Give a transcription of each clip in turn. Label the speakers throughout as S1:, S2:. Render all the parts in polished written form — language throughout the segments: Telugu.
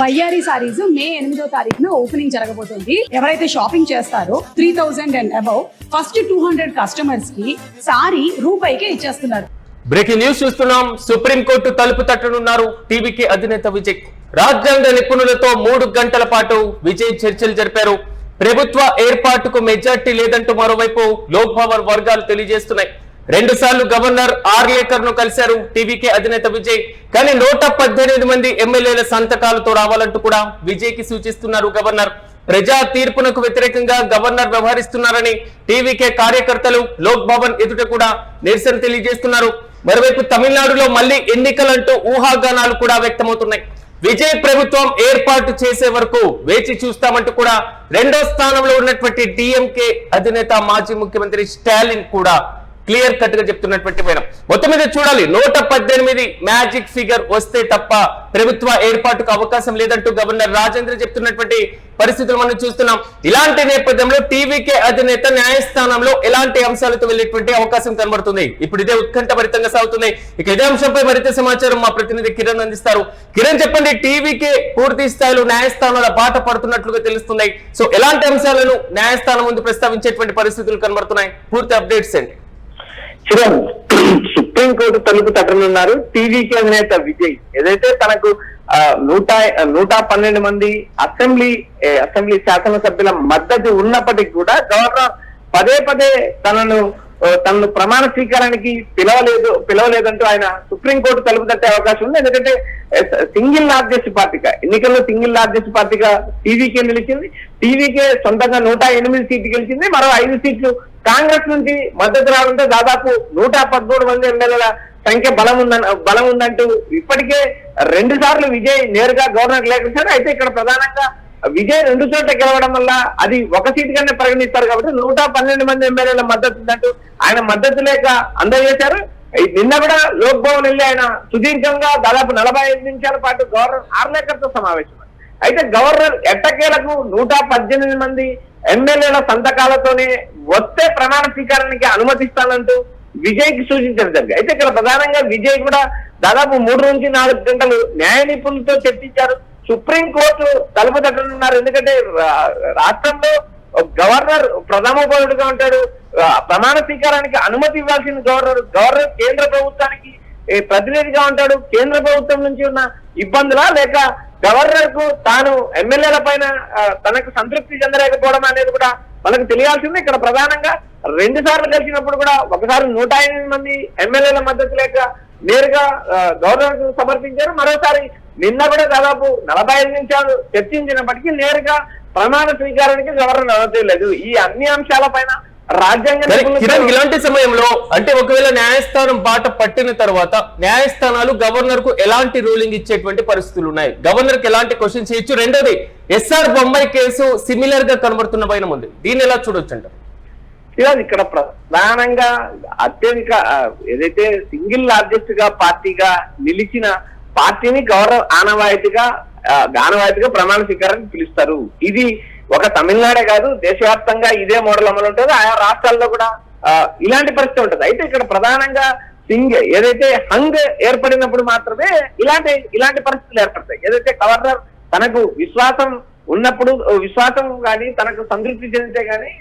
S1: బయ్యారి సారీస్ మే 8వ తారీఖున ఓపెనింగ్ జరగబోతుంది. ఎవరైతే షాపింగ్ చేస్తారో 3000 అండ్ అబౌవ్ ఫస్ట్ 200 కస్టమర్స్ కి సారీ రూపాయికే ఇచ్చేస్తున్నారు.
S2: బ్రేకింగ్ న్యూస్ చూస్తున్నాం. సుప్రీంకోర్టు తలుపు తట్టనున్నారు టీవీకే అధినేత విజయ్. రాజ్యాంగ నిపుణులతో 3 గంటల పాటు విజయ్ చర్చలు జరిపారు. ప్రభుత్వ ఏర్పాటుకు మెజార్టీ లేదంటూ మరోవైపు లోక్ భవన్ వర్గాలు తెలియజేస్తున్నాయి. 2 సార్లు గవర్నర్ ఆర్లేకర్ ను కలిశారు టీవీకే అధినేత విజయ్. కానీ 118 మంది ఎమ్మెల్యేల సంతకాలతో రావాలంటూ కూడా విజయ్ కి సూచిస్తున్నారు గవర్నర్. ప్రజా తీర్పునకు వ్యతిరేకంగా గవర్నర్ వ్యవహరిస్తున్నారని టీవీకే కార్యకర్తలు లోక్ భవన్ ఎదుట కూడా నిరసన తెలియజేస్తున్నారు. మరోవైపు తమిళనాడులో మళ్లీ ఎన్నికలంటూ ఊహాగానాలు కూడా వ్యక్తమవుతున్నాయి. విజయ్ ప్రభుత్వం ఏర్పాటు చేసే వరకు వేచి చూస్తామంటూ కూడా 2వ స్థానంలో ఉన్నటువంటి డిఎంకే అధినేత మాజీ ముఖ్యమంత్రి స్టాలిన్ కూడా క్లియర్ కట్ గా చెప్తున్నటువంటి వైనం. మొత్తం మీద చూడాలి, 118 మ్యాజిక్ ఫిగర్ వస్తే తప్ప ప్రభుత్వ ఏర్పాటుకు అవకాశం లేదంటూ గవర్నర్ రాజేంద్ర చెప్తున్నటువంటి పరిస్థితులు మనం చూస్తున్నాం. ఇలాంటి నేపథ్యంలో టీవీకే అధినేత న్యాయస్థానంలో ఎలాంటి అంశాలతో వెళ్లేటువంటి అవకాశం కనబడుతుంది. ఇప్పుడు ఇదే ఉత్కంఠభరితంగా సాగుతుంది. ఇక ఇదే అంశంపై మరింత సమాచారం మా ప్రతినిధి కిరణ్ అందిస్తారు. కిరణ్, చెప్పండి, టీవీకే పూర్తి స్థాయిలో న్యాయస్థానాల బాట పడుతున్నట్లుగా తెలుస్తున్నాయి. సో ఎలాంటి అంశాలను న్యాయస్థానం ముందు ప్రస్తావించేటువంటి పరిస్థితులు కనబడుతున్నాయి? పూర్తి అప్డేట్స్ ఏంటి?
S3: కిరణ్, సుప్రీంకోర్టు తలుపు తట్టనున్నారు టీవీకే అధినేత విజయ్. ఏదైతే తనకు 112 మంది అసెంబ్లీ శాసనసభ్యుల మద్దతు ఉన్నప్పటికీ కూడా గవర్నర్ పదే తనను ప్రమాణ స్వీకారానికి పిలవలేదంటూ ఆయన సుప్రీంకోర్టు తలుపు తట్టే అవకాశం ఉంది. ఎందుకంటే సింగిల్ లార్జెస్ట్ పార్టీగా ఎన్నికల్లో సింగిల్ లార్జెస్ట్ పార్టీగా టీవీకే నిలిచింది. టీవీకే సొంతంగా 108 సీట్లు గెలిచింది. మరో 5 సీట్లు కాంగ్రెస్ నుంచి మద్దతు రావడంతో దాదాపు 113 మంది ఎమ్మెల్యేల సంఖ్య బలం ఉందంటూ ఇప్పటికే 2 సార్లు విజయ్ నేరుగా గవర్నర్ లేఖించారు. అయితే ఇక్కడ ప్రధానంగా విజయ్ 2 చోట్ల గెలవడం వల్ల అది 1 సీటు కన్నా పరిగణిస్తారు కాబట్టి 112 మంది ఎమ్మెల్యేల మద్దతు ఉందంటూ ఆయన మద్దతు లేఖ అందజేశారు. నిన్న కూడా లోక్ భవన్ వెళ్ళి ఆయన సుదీర్ఘంగా దాదాపు 45 నిమిషాల పాటు గవర్నర్ ఆర్లేకర్ తో సమావేశం. అయితే గవర్నర్ ఎట్టకేలకు 118 మంది ఎమ్మెల్యేల సంతకాలతోనే వస్తే ప్రమాణ స్వీకారానికి అనుమతిస్తానంటూ విజయ్ కి సూచించడం జరిగింది. అయితే ఇక్కడ ప్రధానంగా విజయ్ కూడా దాదాపు 3 నుంచి 4 గంటలు న్యాయ నిపుణులతో చర్చించారు. సుప్రీంకోర్టు తలుపు తట్టనున్నారు. ఎందుకంటే రాష్ట్రంలో గవర్నర్ ప్రథమ పౌరుడుగా ఉంటాడు. ప్రమాణ స్వీకారానికి అనుమతి ఇవ్వాల్సిన గవర్నర్ కేంద్ర ప్రభుత్వానికి ప్రతినిధిగా ఉంటాడు. కేంద్ర ప్రభుత్వం నుంచి ఉన్న ఇబ్బందులా లేక గవర్నర్ కు తాను ఎమ్మెల్యేల పైన తనకు సంతృప్తి చెందలేకపోవడం అనేది కూడా మనకు తెలియాల్సింది. ఇక్కడ ప్రధానంగా 2 సార్లు కలిసినప్పుడు కూడా ఒకసారి 108 మంది ఎమ్మెల్యేల మద్దతు లేక నేరుగా గవర్నర్ కు సమర్పించారు. మరోసారి నిన్న కూడా దాదాపు 45 నిమిషాలు చర్చించినప్పటికీ నేరుగా ప్రమాణ స్వీకారానికి గవర్నర్ అనుమతి లేదు. ఈ అన్ని అంశాలపైన
S2: ఇలాంటి సమయంలో అంటే ఒకవేళ న్యాయస్థానం బాట పట్టిన తర్వాత న్యాయస్థానాలు గవర్నర్ కు ఎలాంటి రూలింగ్ ఇచ్చేటువంటి పరిస్థితులు ఉన్నాయి? గవర్నర్ కి ఎలాంటి క్వశ్చన్స్ చేయొచ్చు? రెండోది, ఎస్ఆర్ బొంబాయి కేసు సిమిలర్ గా కనబడుతున్న పైన ఉంది. దీన్ని ఎలా చూడొచ్చు అంటారు?
S3: ఇక్కడ ప్రధానంగా అత్యధిక ఏదైతే సింగిల్ లార్జెస్ట్ గా పార్టీగా నిలిచిన పార్టీని గవర్నర్ ఆనవాయితీగా ప్రమాణ స్వీకారానికి పిలుస్తారు. ఇది ఒక తమిళనాడే కాదు, దేశవ్యాప్తంగా ఇదే మోడల్ అమలు ఉంటుంది. ఆయా రాష్ట్రాల్లో కూడా ఇలాంటి పరిస్థితి ఉంటుంది. అయితే ఇక్కడ ప్రధానంగా ఏదైతే హంగ్ ఏర్పడినప్పుడు మాత్రమే ఇలాంటి పరిస్థితులు ఏర్పడతాయి. ఏదైతే గవర్నర్ తనకు విశ్వాసం ఉన్నప్పుడు విశ్వాసం కానీ తనకు సంతృప్తి చెందితే కానీ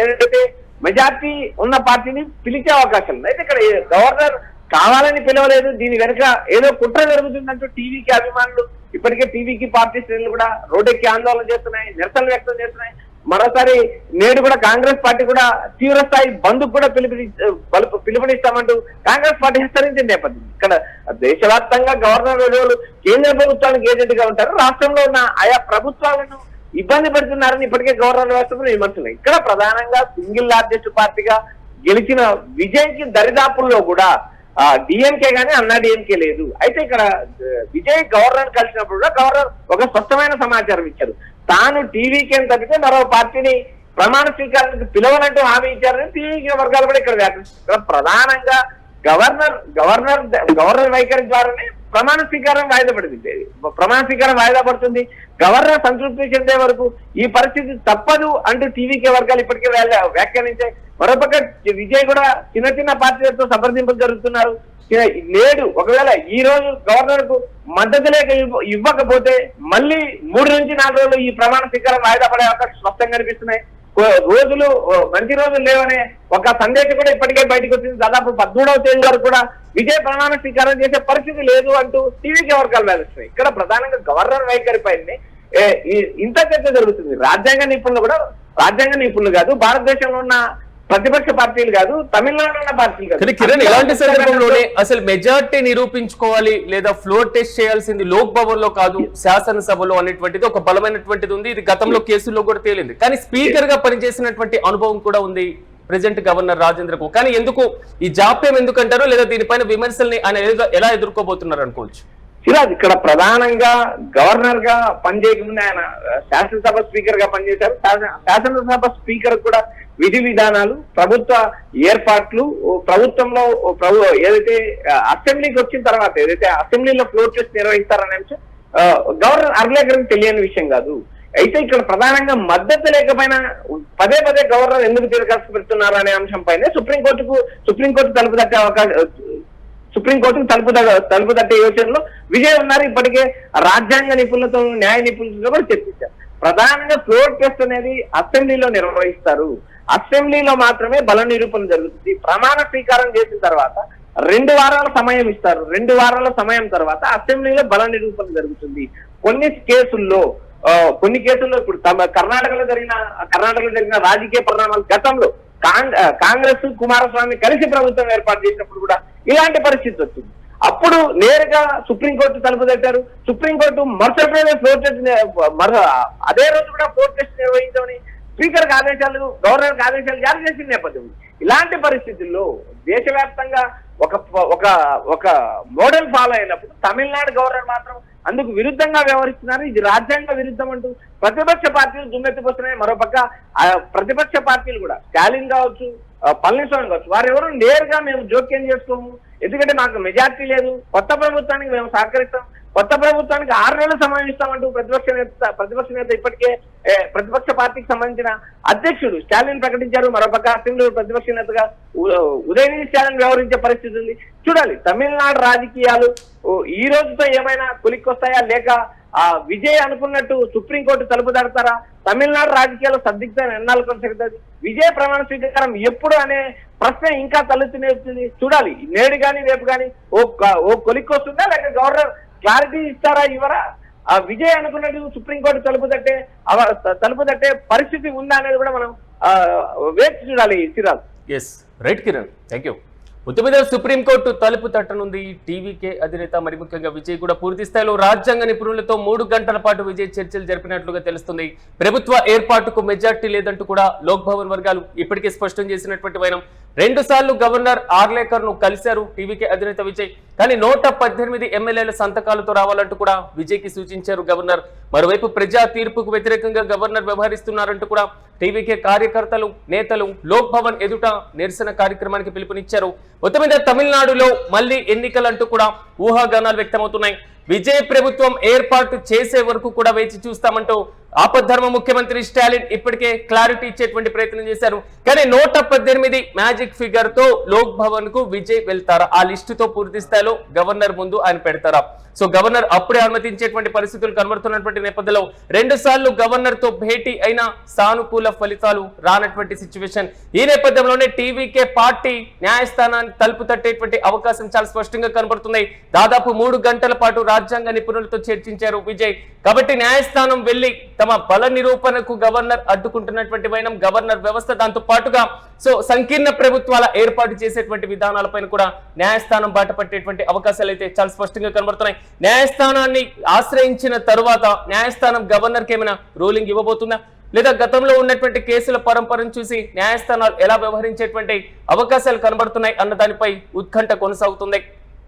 S3: ఏదైతే మెజార్టీ ఉన్న పార్టీని పిలిచే అవకాశం ఉంది. అయితే ఇక్కడ గవర్నర్ కావాలని పిలవలేదు, దీని వెనుక ఏదో కుట్ర జరుగుతుందంటూ టీవీకి అభిమానులు ఇప్పటికే టీవీకి పార్టీ శ్రేణులు కూడా రోడ్డెక్కి ఆందోళన చేస్తున్నాయి, నిరసనలు వ్యక్తం చేస్తున్నాయి. మరోసారి నేడు కూడా కాంగ్రెస్ పార్టీ కూడా తీవ్రస్థాయి బంద్ కూడా పిలుపునిస్తామంటూ కాంగ్రెస్ పార్టీ హెచ్చరించిన నేపథ్యం. ఇక్కడ దేశవ్యాప్తంగా గవర్నర్ విలువలు కేంద్ర ప్రభుత్వానికి ఏజెంట్ గా ఉంటారు. రాష్ట్రంలో ఉన్న ఆయా ప్రభుత్వాలను ఇబ్బంది పెడుతున్నారని ఇప్పటికే గవర్నర్ వ్యవస్థను విమర్శలు. ఇక్కడ ప్రధానంగా సింగిల్ లార్జెస్ట్ పార్టీగా గెలిచిన విజయ్ కి దరిదాపుల్లో కూడా డిఎంకే గానీ అన్నా డిఎంకే లేదు. అయితే ఇక్కడ విజయ్ గవర్నర్ కలిసినప్పుడు కూడా గవర్నర్ ఒక స్పష్టమైన సమాచారం ఇచ్చారు. తాను టీవీకే తప్పితే మరో పార్టీని ప్రమాణ స్వీకారానికి పిలవనంటూ హామీ ఇచ్చారని టీవీకే వర్గాలు కూడా ఇక్కడ వ్యాఖ్యానిస్తారు. ప్రధానంగా గవర్నర్ వైఖరి ద్వారానే ప్రమాణ స్వీకారం వాయిదా పడుతుంది. ప్రమాణ స్వీకారం వాయిదా పడుతుంది. గవర్నర్ సంతృప్తి చెందే వరకు ఈ పరిస్థితి తప్పదు అంటూ టీవీకే వర్గాలు ఇప్పటికే వ్యాఖ్యానించాయి. మరోపక్క విజయ్ కూడా చిన్న పార్టీలతో సంప్రదింపులు జరుగుతున్నారు. లేడు. ఒకవేళ ఈ రోజు గవర్నర్ కు మద్దతు లేక ఇవ్వకపోతే మళ్ళీ 3 నుంచి 4 రోజులు ఈ ప్రమాణ స్వీకారం వాయిదా పడే అవకాశం స్పష్టంగా కనిపిస్తున్నాయి. రోజులు మంచి రోజులు లేవనే ఒక సందేశం కూడా ఇప్పటికే బయటకు వచ్చింది. దాదాపు 13వ తేదీ వరకు కూడా విజయ ప్రమాణ స్వీకారం చేసే పరిస్థితి లేదు అంటూ టీవీకి వర్గాలు వేస్తున్నాయి. ఇక్కడ ప్రధానంగా గవర్నర్ వైఖరి పైన ఇంత చర్చ జరుగుతుంది. రాజ్యాంగ నిపుణులు కాదు, భారతదేశంలో ఉన్న ప్రతిపక్ష పార్టీలు కాదు, తమిళనాడులో ఉన్న పార్టీలు కాదు.
S2: కిరణ్, ఇలాంటి సందర్భంలోనే అసలు మెజార్టీ నిరూపించుకోవాలి లేదా ఫ్లోర్ టెస్ట్ చేయాల్సింది లోక్ భవన్ లో కాదు శాసనసభలో అనేటువంటిది ఒక బలమైనటువంటిది ఉంది. ఇది గతంలో కేసుల్లో కూడా తేలింది. కానీ స్పీకర్ గా పనిచేసినటువంటి అనుభవం కూడా ఉంది ప్రెసిడెంట్ గవర్నర్ రాజేంద్రకు. కానీ ఎందుకు ఈ జాప్యం ఎందుకంటారు, లేదా దీనిపైన విమర్శల్ని ఆయన ఎలా ఎదుర్కోబోతున్నారు అనుకోవచ్చు?
S3: సిరాజ్, ఇక్కడ ప్రధానంగా గవర్నర్ గా పనిచేయకముందే ఆయన శాసనసభ స్పీకర్ గా పనిచేశారు. శాసనసభ స్పీకర్ కూడా విధి విధానాలు, ప్రభుత్వ ఏర్పాట్లు, ప్రభుత్వంలో ఏదైతే అసెంబ్లీకి వచ్చిన తర్వాత ఏదైతే అసెంబ్లీలో ఫ్లోర్ టెస్ట్ నిర్వహిస్తారనే విషయం గవర్నర్ అర్లేకరికి తెలియని విషయం కాదు. అయితే ఇక్కడ ప్రధానంగా మద్దతు లేకపోయినా పదే గవర్నర్ ఎందుకు తిరగస్సు పెడుతున్నారు అనే అంశం పైన సుప్రీంకోర్టు తలుపు తట్టే యోచనలో విజయ్ ఉన్నారు. ఇప్పటికే రాజ్యాంగ నిపుణులతో, న్యాయ నిపుణులతో కూడా చర్చించారు. ప్రధానంగా ఫ్లోర్ టెస్ట్ అనేది అసెంబ్లీలో నిర్వహిస్తారు. అసెంబ్లీలో మాత్రమే బల నిరూపణ జరుగుతుంది. ప్రమాణ స్వీకారం చేసిన తర్వాత 2 వారాల సమయం ఇస్తారు. 2 వారాల సమయం తర్వాత అసెంబ్లీలో బల నిరూపణ జరుగుతుంది. కొన్ని కేసుల్లో ఇప్పుడు కర్ణాటకలో జరిగిన రాజకీయ పరిణామాలు, గతంలో కాంగ్రెస్ కుమారస్వామి కలిసి ప్రభుత్వం ఏర్పాటు చేసినప్పుడు కూడా ఇలాంటి పరిస్థితి వచ్చింది. అప్పుడు నేరుగా సుప్రీంకోర్టు తలుపు తట్టారు. సుప్రీంకోర్టు మరుసటి రోజు ఫ్లోర్ టెస్ట్, అదే రోజు కూడా ఫ్లోర్ టెస్ట్ నిర్వహించమని స్పీకర్ గవర్నర్ ఆదేశాలు జారీ చేసిన నేపథ్యం. ఇలాంటి పరిస్థితుల్లో దేశవ్యాప్తంగా ఒక మోడల్ ఫాలో అయినప్పుడు తమిళనాడు గవర్నర్ మాత్రం అందుకు విరుద్ధంగా వ్యవహరిస్తున్నారు. ఇది రాజ్యాంగ విరుద్ధం అంటూ ప్రతిపక్ష పార్టీలు దుమ్మెత్తిపోతున్నాయి. మరోపక్క ప్రతిపక్ష పార్టీలు కూడా స్టాలిన్ కావచ్చు, పళనిస్వామి కావచ్చు, వారెవరు నేరుగా మేము జోక్యం చేసుకోము, ఎందుకంటే మాకు మెజార్టీ లేదు, కొత్త ప్రభుత్వానికి మేము సహకరిస్తాం, కొత్త ప్రభుత్వానికి 6 నెలలు సమయం ఇస్తామంటూ ప్రతిపక్ష నేత ఇప్పటికే ప్రతిపక్ష పార్టీకి సంబంధించిన అధ్యక్షుడు స్టాలిన్ ప్రకటించారు. మరోపక్క అసెంబ్లీ ప్రతిపక్ష నేతగా ఉదయనిధి స్టాలిన్ వ్యవహరించే పరిస్థితి ఉంది. చూడాలి తమిళనాడు రాజకీయాలు ఈ రోజుతో ఏమైనా కొలిక్కొస్తాయా, లేక విజయ్ అనుకున్నట్టు సుప్రీంకోర్టు తలుపు తడతారా? తమిళనాడు రాజకీయాలు సందిగ్ధ ఎన్నాళ్ళు కొనసాగుతుంది? విజయ ప్రమాణ స్వీకారం ఎప్పుడు అనే ప్రశ్న ఇంకా తలెత్తునేస్తుంది. చూడాలి నేడు కానీ రేపు కానీ ఓ కొలిక్కొస్తుందా, లేక గవర్నర్ క్లారిటీ ఇస్తారా, ఇవ్వరా? విజయ్ అనుకున్నట్టు సుప్రీంకోర్టు తలుపు తట్టే పరిస్థితి ఉందా అనేది కూడా మనం వేచి చూడాలి. Siraj.
S2: Yes, right Kiran, thank you. మొత్తం మీద సుప్రీంకోర్టు తలుపు తట్టనుంది. టీవీకే అధినేత మరి ముఖ్యంగా విజయ్ కూడా పూర్తి స్థాయిలో రాజ్యాంగ నిపుణులతో 3 గంటల పాటు విజయ్ చర్చలు జరిపినట్లుగా తెలుస్తుంది. ప్రభుత్వ ఏర్పాటుకు మెజార్టీ లేదంటూ కూడా లోక్ భవన్ వర్గాలు ఇప్పటికే స్పష్టం చేసినటువంటి వైనం. 2 సార్లు గవర్నర్ ఆర్లేకర్ ను కలిశారు టీవీకే అధినేత విజయ్. కానీ 118 ఎమ్మెల్యేల సంతకాలతో రావాలంటూ కూడా విజయ్ కి సూచించారు గవర్నర్. మరోవైపు ప్రజా తీర్పుకు వ్యతిరేకంగా గవర్నర్ వ్యవహరిస్తున్నారంటూ కూడా టీవీకే కార్యకర్తలు, నేతలు లోక్ భవన్ ఎదుట నిరసన కార్యక్రమానికి పిలుపునిచ్చారు. మొత్తం మీద తమిళనాడులో మళ్లీ ఎన్నికలంటూ కూడా ఊహాగానాలు వ్యక్తమవుతున్నాయి. విజయ్ ప్రభుత్వం ఏర్పాటు చేసే వరకు కూడా వేచి చూస్తామంటూ ఆపద్ధర్మ ముఖ్యమంత్రి స్టాలిన్ ఇప్పటికే క్లారిటీ ఇచ్చేటువంటి ప్రయత్నం చేశారు. కానీ 118 మ్యాజిక్ ఫిగర్ తో లోక్ భవన్ కు విజయ్ వెళ్తారా? ఆ లిస్టుతో పూర్తి స్థాయిలో గవర్నర్ ముందు ఆయన పెడతారా? సో గవర్నర్ అప్పుడే అనుమతించేటువంటి పరిస్థితులు కనబడుతున్నటువంటి నేపథ్యంలో 2 సార్లు గవర్నర్ తో భేటీ అయినా సానుకూల ఫలితాలు రానటువంటి సిచ్యువేషన్. ఈ నేపథ్యంలోనే టీవీకే పార్టీ న్యాయస్థానాన్ని తలుపు తట్టేటువంటి అవకాశం చాలా స్పష్టంగా కనబడుతుంది. దాదాపు 3 గంటల పాటు రాజ్యాంగ నిపుణులతో చర్చించారు విజయ్. కాబట్టి న్యాయస్థానం వెళ్లి తమ బల నిరూపణకు గవర్నర్ అడ్డుకుంటున్నటువంటి వైనం, గవర్నర్ వ్యవస్థ, దాంతో పాటుగా సంకీర్ణ ప్రభుత్వాల ఏర్పాటు చేసేటువంటి విధానాలపైన కూడా న్యాయస్థానం బాట పట్టేటువంటి అవకాశాలు అయితే చాలా స్పష్టంగా కనబడుతున్నాయి. న్యాయస్థానాన్ని ఆశ్రయించిన తరువాత న్యాయస్థానం గవర్నర్ కి ఏమైనా రూలింగ్ ఇవ్వబోతుందా, లేదా గతంలో ఉన్నటువంటి కేసుల పరంపరను చూసి న్యాయస్థానాలు ఎలా వ్యవహరించేటువంటి అవకాశాలు కనబడుతున్నాయి అన్న దానిపై ఉత్కంఠ కొనసాగుతుంది.